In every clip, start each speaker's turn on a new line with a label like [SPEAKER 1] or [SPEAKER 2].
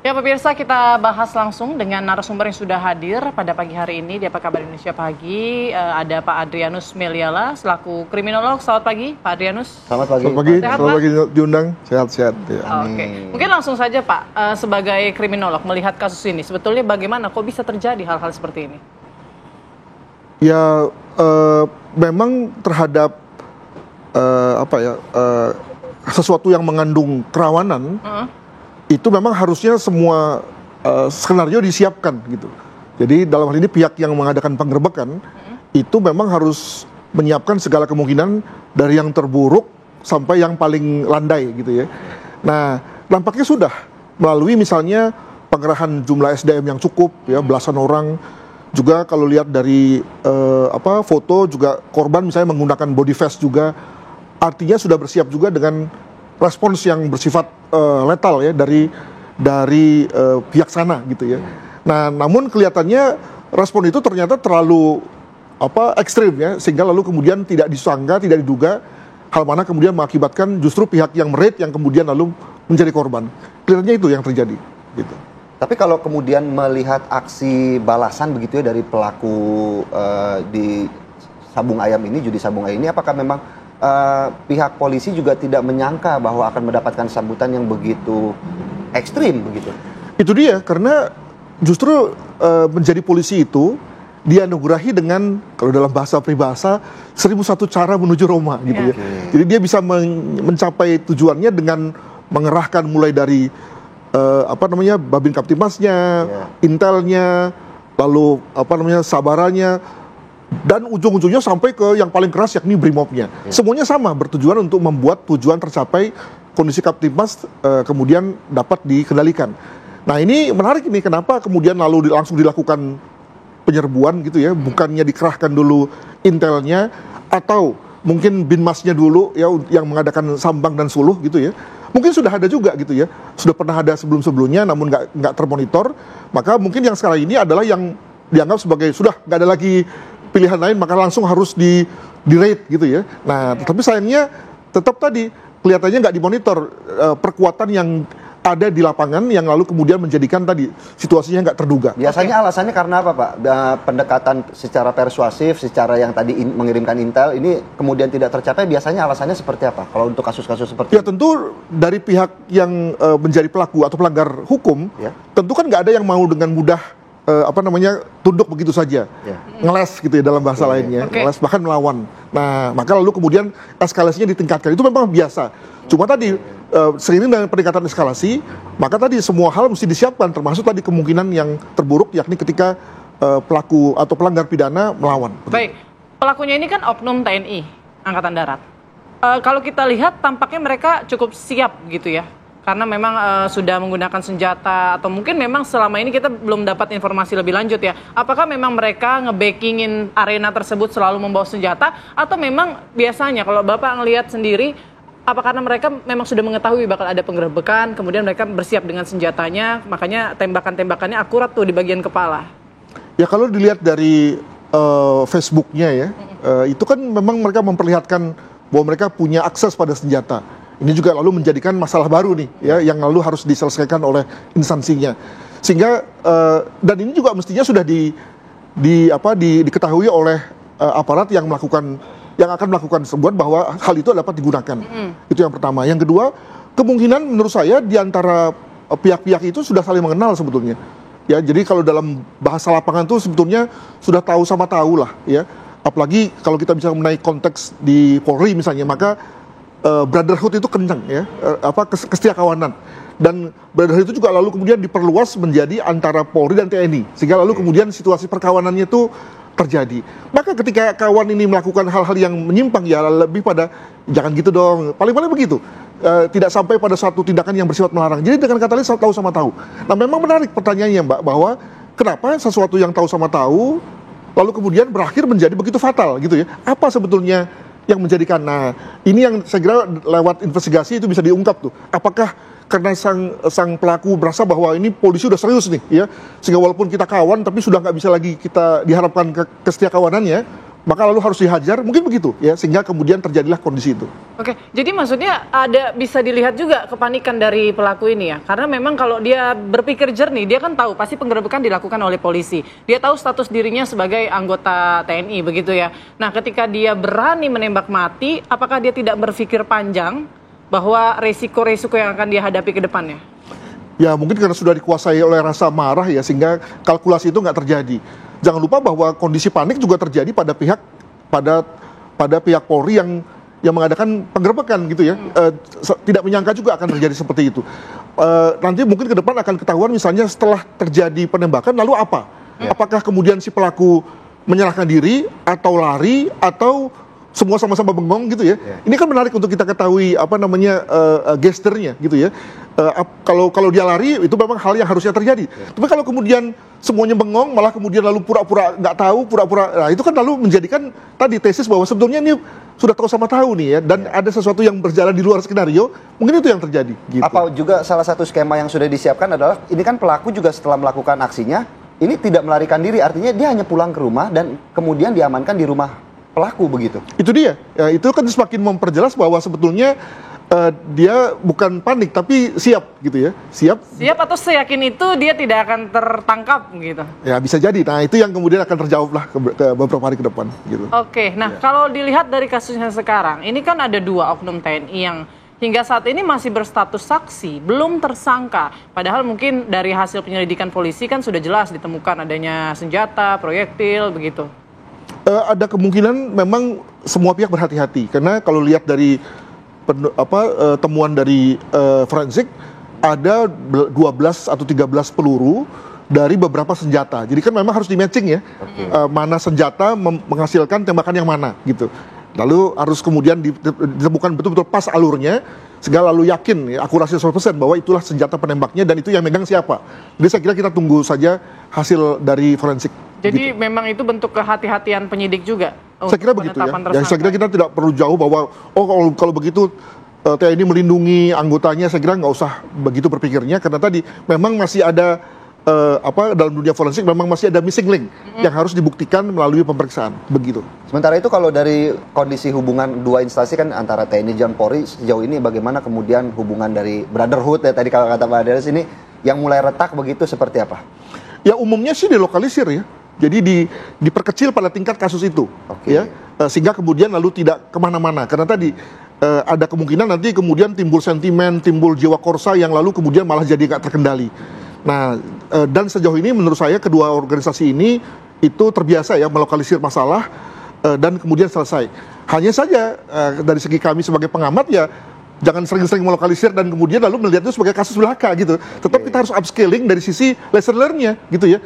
[SPEAKER 1] Ya pemirsa, kita bahas langsung dengan narasumber yang sudah hadir pada pagi hari ini di Apa Kabar Indonesia Pagi. Ada Pak Adrianus Meliala selaku kriminolog. Selamat pagi Pak Adrianus.
[SPEAKER 2] Selamat pagi.
[SPEAKER 1] Sehat,
[SPEAKER 3] selamat pagi diundang. Sehat-sehat. Ya.
[SPEAKER 1] Oke. Mungkin langsung saja Pak, sebagai kriminolog melihat kasus ini, sebetulnya bagaimana kok bisa terjadi hal-hal seperti ini?
[SPEAKER 3] Ya memang terhadap sesuatu yang mengandung kerawanan. Itu memang harusnya semua skenario disiapkan gitu. Jadi dalam hal ini pihak yang mengadakan penggerbekan itu memang harus menyiapkan segala kemungkinan dari yang terburuk sampai yang paling landai gitu ya. Nah, nampaknya sudah melalui misalnya pengerahan jumlah SDM yang cukup ya, belasan orang. Juga kalau lihat dari foto juga korban misalnya menggunakan body vest juga, artinya sudah bersiap juga dengan respons yang bersifat letal ya dari pihak sana gitu ya. Nah, namun kelihatannya respon itu ternyata terlalu ekstrim ya, sehingga lalu kemudian tidak disangka, tidak diduga, hal mana kemudian mengakibatkan justru pihak yang meraid yang kemudian lalu menjadi korban. Kelihatannya itu yang terjadi gitu.
[SPEAKER 2] Tapi kalau kemudian melihat aksi balasan begitu ya dari pelaku di sabung ayam ini, judi sabung ayam ini, apakah memang pihak polisi juga tidak menyangka bahwa akan mendapatkan sambutan yang begitu ekstrim begitu?
[SPEAKER 3] Itu dia, karena justru menjadi polisi itu dianugerahi dengan, kalau dalam bahasa peribahasa, 1001 cara menuju Roma gitu ya. Jadi dia bisa mencapai tujuannya dengan mengerahkan mulai dari Babin Kaptipmasnya, intelnya, lalu sabarannya, dan ujung-ujungnya sampai ke yang paling keras yakni Brimopnya. Semuanya sama, bertujuan untuk membuat tujuan tercapai, kondisi Kaptipmas kemudian dapat dikendalikan. Nah, ini menarik ini, kenapa kemudian lalu langsung dilakukan penyerbuan gitu ya, bukannya dikerahkan dulu intelnya atau mungkin Binmasnya dulu ya yang mengadakan Sambang dan Suluh gitu ya. Mungkin sudah ada juga gitu ya, sudah pernah ada sebelum-sebelumnya namun nggak termonitor. Maka mungkin yang sekarang ini adalah yang dianggap sebagai sudah nggak ada lagi pilihan lain, maka langsung harus di-raid gitu ya. Nah, tetapi sayangnya tetap tadi kelihatannya nggak dimonitor perkuatan yang ada di lapangan yang lalu kemudian menjadikan tadi situasinya nggak terduga.
[SPEAKER 2] Biasanya alasannya karena apa, Pak? Pendekatan secara persuasif, secara yang tadi mengirimkan intel ini kemudian tidak tercapai, biasanya alasannya seperti apa? Kalau untuk kasus-kasus seperti
[SPEAKER 3] ya, tentu dari pihak yang menjadi pelaku atau pelanggar hukum, tentu kan nggak ada yang mau dengan mudah tunduk begitu saja, ngeles gitu ya dalam bahasa lainnya, ngeles bahkan melawan. Nah, maka lalu kemudian eskalasinya ditingkatkan, itu memang biasa. Cuma tadi seiring dengan peningkatan eskalasi, maka tadi semua hal mesti disiapkan, termasuk tadi kemungkinan yang terburuk, yakni ketika pelaku atau pelanggar pidana melawan.
[SPEAKER 1] Baik, pelakunya ini kan oknum TNI Angkatan Darat. Kalau kita lihat tampaknya mereka cukup siap gitu ya. Karena memang sudah menggunakan senjata, atau mungkin memang selama ini kita belum dapat informasi lebih lanjut ya. Apakah memang mereka nge-backingin arena tersebut selalu membawa senjata, atau memang biasanya kalau Bapak ngelihat sendiri, apa karena mereka memang sudah mengetahui bakal ada penggerebekan, kemudian mereka bersiap dengan senjatanya, makanya tembakan-tembakannya akurat tuh di bagian kepala?
[SPEAKER 3] Ya kalau dilihat dari Facebooknya ya, itu kan memang mereka memperlihatkan bahwa mereka punya akses pada senjata. Ini juga lalu menjadikan masalah baru nih ya, yang lalu harus diselesaikan oleh instansinya. Sehingga dan ini juga mestinya sudah diketahui oleh aparat yang akan melakukan tersebut bahwa hal itu dapat digunakan. Itu yang pertama. Yang kedua, kemungkinan menurut saya di antara pihak-pihak itu sudah saling mengenal sebetulnya. Ya, jadi kalau dalam bahasa lapangan itu sebetulnya sudah tahu sama tahu lah ya. Apalagi kalau kita bisa mengenai konteks di Polri misalnya, maka brotherhood itu kencang ya, kesetiakawanan, dan brotherhood itu juga lalu kemudian diperluas menjadi antara Polri dan TNI, sehingga lalu kemudian situasi perkawanannya itu terjadi. Maka ketika kawan ini melakukan hal-hal yang menyimpang, ya lebih pada jangan gitu dong, paling-paling begitu, tidak sampai pada satu tindakan yang bersifat melarang. Jadi dengan kata lain tahu sama tahu. Nah, memang menarik pertanyaannya Mbak, bahwa kenapa sesuatu yang tahu sama tahu lalu kemudian berakhir menjadi begitu fatal gitu ya? Apa sebetulnya yang menjadikan? Nah, ini yang saya kira lewat investigasi itu bisa diungkap tuh. Apakah karena sang pelaku merasa bahwa ini polisi udah serius nih ya, sehingga walaupun kita kawan tapi sudah nggak bisa lagi kita diharapkan kesetiakawanannya, maka lalu harus dihajar, mungkin begitu ya, sehingga kemudian terjadilah kondisi itu.
[SPEAKER 1] Oke, jadi maksudnya bisa dilihat juga kepanikan dari pelaku ini ya, karena memang kalau dia berpikir jernih, dia kan tahu pasti penggerebekan dilakukan oleh polisi, dia tahu status dirinya sebagai anggota TNI begitu ya. Nah, ketika dia berani menembak mati, apakah dia tidak berpikir panjang bahwa resiko-resiko yang akan dia hadapi ke depannya?
[SPEAKER 3] Ya mungkin karena sudah dikuasai oleh rasa marah ya, sehingga kalkulasi itu nggak terjadi. Jangan lupa bahwa kondisi panik juga terjadi pada pihak Polri yang mengadakan penggerebekan gitu ya. Tidak menyangka juga akan terjadi seperti itu. Nanti mungkin ke depan akan ketahuan misalnya setelah terjadi penembakan lalu apa? Apakah kemudian si pelaku menyerahkan diri atau lari atau semua sama-sama bengong gitu ya. Ini kan menarik untuk kita ketahui gesturnya gitu ya. Kalau dia lari itu memang hal yang harusnya terjadi. Tapi kalau kemudian semuanya bengong, malah kemudian lalu pura-pura nggak tahu, nah itu kan lalu menjadikan tadi tesis bahwa sebetulnya ini sudah tahu sama tahu nih ya, dan ada sesuatu yang berjalan di luar skenario, mungkin itu yang terjadi. Gitu.
[SPEAKER 2] Apa juga salah satu skema yang sudah disiapkan adalah ini kan pelaku juga setelah melakukan aksinya, ini tidak melarikan diri, artinya dia hanya pulang ke rumah dan kemudian diamankan di rumah pelaku begitu. Itu dia,
[SPEAKER 3] ya, itu kan semakin memperjelas bahwa sebetulnya dia bukan panik tapi siap gitu ya, siap
[SPEAKER 1] atau seyakin itu dia tidak akan tertangkap gitu.
[SPEAKER 3] Ya bisa jadi, nah itu yang kemudian akan terjawab lah ke beberapa hari ke depan gitu.
[SPEAKER 1] Oke, nah kalau dilihat dari kasusnya sekarang, ini kan ada 2 oknum TNI yang hingga saat ini masih berstatus saksi, belum tersangka. Padahal mungkin dari hasil penyelidikan polisi kan sudah jelas ditemukan adanya senjata, proyektil begitu.
[SPEAKER 3] Ada kemungkinan memang semua pihak berhati-hati karena kalau lihat dari temuan dari forensik ada 12 atau 13 peluru dari beberapa senjata. Jadi kan memang harus di-matching ya. Mana senjata menghasilkan tembakan yang mana gitu. Lalu harus kemudian ditemukan betul-betul pas alurnya sehingga lalu yakin ya, akurasi 100% bahwa itulah senjata penembaknya dan itu yang megang siapa. Jadi saya kira kita tunggu saja hasil dari forensik.
[SPEAKER 1] Jadi gitu. Memang itu bentuk kehati-hatian penyidik juga.
[SPEAKER 3] Saya kira begitu ya. Saya kira kita tidak perlu jauh bahwa kalau begitu TNI melindungi anggotanya, saya kira nggak usah begitu berpikirnya karena tadi memang masih ada dalam dunia forensik memang masih ada missing link yang harus dibuktikan melalui pemeriksaan begitu.
[SPEAKER 2] Sementara itu kalau dari kondisi hubungan 2 instansi kan antara TNI dan Polri sejauh ini bagaimana kemudian hubungan dari brotherhood ya tadi kalau kata Pak Adrianus ini yang mulai retak begitu seperti apa?
[SPEAKER 3] Ya umumnya sih dilokalisir ya. Jadi diperkecil pada tingkat kasus itu, ya, sehingga kemudian lalu tidak kemana-mana. Karena tadi ada kemungkinan nanti kemudian timbul sentimen, timbul jiwa korsa yang lalu kemudian malah jadi nggak terkendali. Nah, dan sejauh ini menurut saya kedua organisasi ini itu terbiasa ya melokalisir masalah dan kemudian selesai. Hanya saja dari segi kami sebagai pengamat ya jangan sering-sering melokalisir dan kemudian lalu melihat itu sebagai kasus belaka gitu. Tetap kita harus upscaling dari sisi lesson learn-nya gitu ya.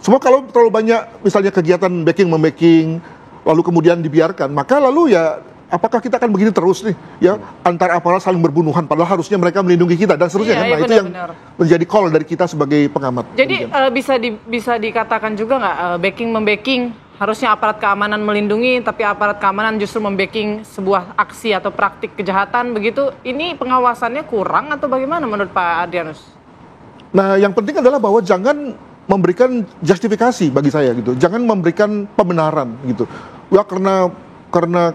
[SPEAKER 3] Semua kalau terlalu banyak misalnya kegiatan backing-membacking lalu kemudian dibiarkan, maka lalu ya apakah kita akan begini terus nih ya antar aparat saling berbunuhan padahal harusnya mereka melindungi kita dan seterusnya kan. Nah, itu yang menjadi call dari kita sebagai pengamat.
[SPEAKER 1] Jadi bisa dikatakan juga nggak backing-membacking harusnya aparat keamanan melindungi tapi aparat keamanan justru membacking sebuah aksi atau praktik kejahatan begitu. Ini pengawasannya kurang atau bagaimana menurut Pak Adrianus?
[SPEAKER 3] Nah, yang penting adalah bahwa jangan memberikan justifikasi bagi saya gitu. Jangan memberikan pembenaran gitu. Ya karena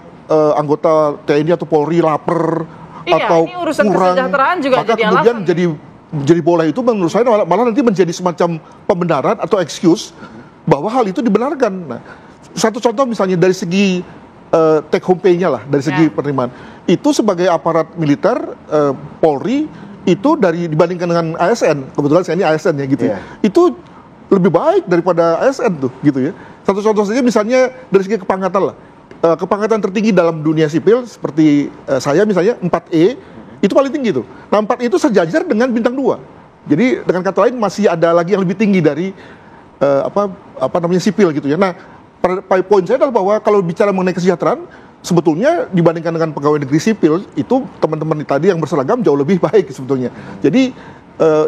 [SPEAKER 3] anggota TNI atau Polri lapar atau
[SPEAKER 1] ini urusan
[SPEAKER 3] kurang,
[SPEAKER 1] kesejahteraan juga
[SPEAKER 3] maka
[SPEAKER 1] jadi
[SPEAKER 3] kemudian
[SPEAKER 1] alasan.
[SPEAKER 3] jadi bola itu menurut saya malah nanti menjadi semacam pembenaran atau excuse bahwa hal itu dibenarkan. Nah, satu contoh misalnya dari segi take home pay-nya lah, dari segi penerimaan. Itu sebagai aparat militer Polri itu dibandingkan dengan ASN, kebetulan saya ini ASN ya gitu. Itu lebih baik daripada ASN tuh gitu ya. Satu contoh saja misalnya dari segi kepangkatan lah. Kepangkatan tertinggi dalam dunia sipil seperti saya misalnya 4E itu paling tinggi tuh. Nah 4E itu sejajar dengan bintang 2. Jadi dengan kata lain masih ada lagi yang lebih tinggi dari sipil gitu ya. Nah poin saya adalah bahwa kalau bicara mengenai kesejahteraan sebetulnya dibandingkan dengan pegawai negeri sipil itu teman-teman tadi yang berseragam jauh lebih baik sebetulnya.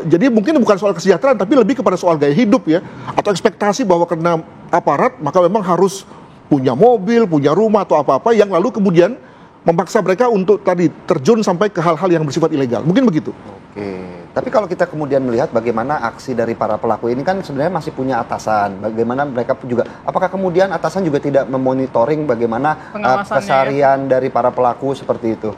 [SPEAKER 3] Jadi mungkin bukan soal kesejahteraan tapi lebih kepada soal gaya hidup ya atau ekspektasi bahwa karena aparat maka memang harus punya mobil, punya rumah atau apa-apa yang lalu kemudian memaksa mereka untuk tadi terjun sampai ke hal-hal yang bersifat ilegal. Mungkin begitu.
[SPEAKER 2] Oke, tapi kalau kita kemudian melihat bagaimana aksi dari para pelaku ini kan sebenarnya masih punya atasan. Bagaimana mereka juga, apakah kemudian atasan juga tidak memonitoring bagaimana keseharian dari para pelaku seperti itu?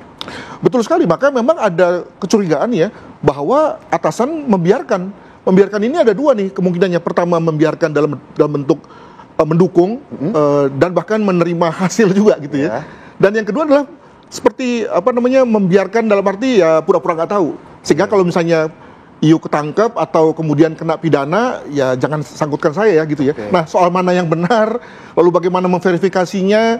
[SPEAKER 3] Betul sekali, maka memang ada kecurigaan ya bahwa atasan membiarkan ini ada dua nih kemungkinannya. Pertama, membiarkan dalam bentuk mendukung dan bahkan menerima hasil juga gitu ya. Dan yang kedua adalah seperti membiarkan dalam arti ya pura-pura nggak tahu. Sehingga kalau misalnya Iu ketangkep atau kemudian kena pidana, ya jangan sangkutkan saya ya gitu ya. Nah, soal mana yang benar, lalu bagaimana memverifikasinya,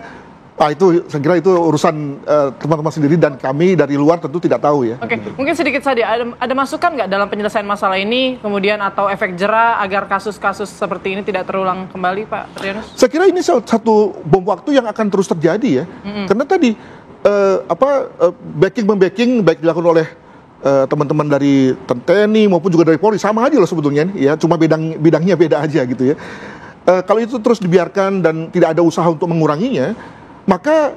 [SPEAKER 3] itu saya kira itu urusan teman-teman sendiri dan kami dari luar tentu tidak tahu ya.
[SPEAKER 1] Oke, mungkin sedikit saja ada masukan nggak dalam penyelesaian masalah ini, kemudian atau efek jera agar kasus-kasus seperti ini tidak terulang kembali, Pak Trianus?
[SPEAKER 3] Saya kira ini satu bom waktu yang akan terus terjadi ya, karena tadi backing baik dilakukan oleh teman-teman dari TNI maupun juga dari Polri sama aja loh sebetulnya ya, cuma bidangnya beda aja gitu ya. Kalau itu terus dibiarkan dan tidak ada usaha untuk menguranginya, maka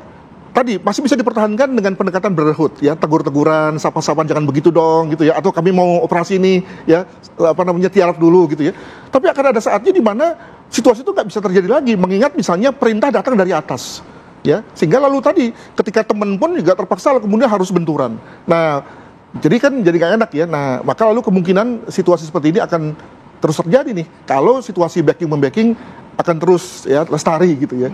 [SPEAKER 3] tadi masih bisa dipertahankan dengan pendekatan brotherhood ya, tegur-teguran, sapa-sapaan jangan begitu dong gitu ya, atau kami mau operasi ini ya tiarap dulu gitu ya. Tapi akan ada saatnya di mana situasi itu nggak bisa terjadi lagi, mengingat misalnya perintah datang dari atas ya, sehingga lalu tadi ketika teman pun juga terpaksa kemudian harus benturan. Nah, jadi nggak enak ya. Nah, maka lalu kemungkinan situasi seperti ini akan terus terjadi nih kalau situasi backing akan terus ya lestari gitu ya.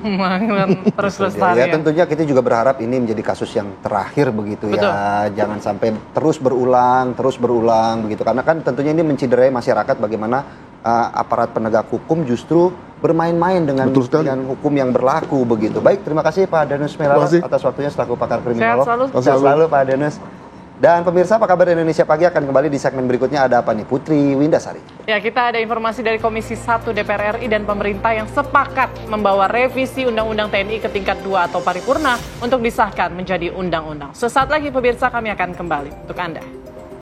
[SPEAKER 1] Terus lestari.
[SPEAKER 2] Ya, tentunya kita juga berharap ini menjadi kasus yang terakhir begitu. Betul. Ya. Jangan sampai terus berulang begitu. Karena kan tentunya ini menciderai masyarakat bagaimana aparat penegak hukum justru bermain-main dengan hukum yang berlaku begitu. Baik, terima kasih Pak Adanus Melala atas waktunya selaku pakar kriminolog. Sehat selalu Pak Adanus. Dan pemirsa, apa kabar Indonesia Pagi akan kembali di segmen berikutnya. Ada apa nih? Putri Windasari.
[SPEAKER 1] Ya, kita ada informasi dari Komisi 1 DPR RI dan pemerintah yang sepakat membawa revisi Undang-Undang TNI ke tingkat 2 atau paripurna untuk disahkan menjadi undang-undang. Sesaat lagi pemirsa, kami akan kembali untuk Anda.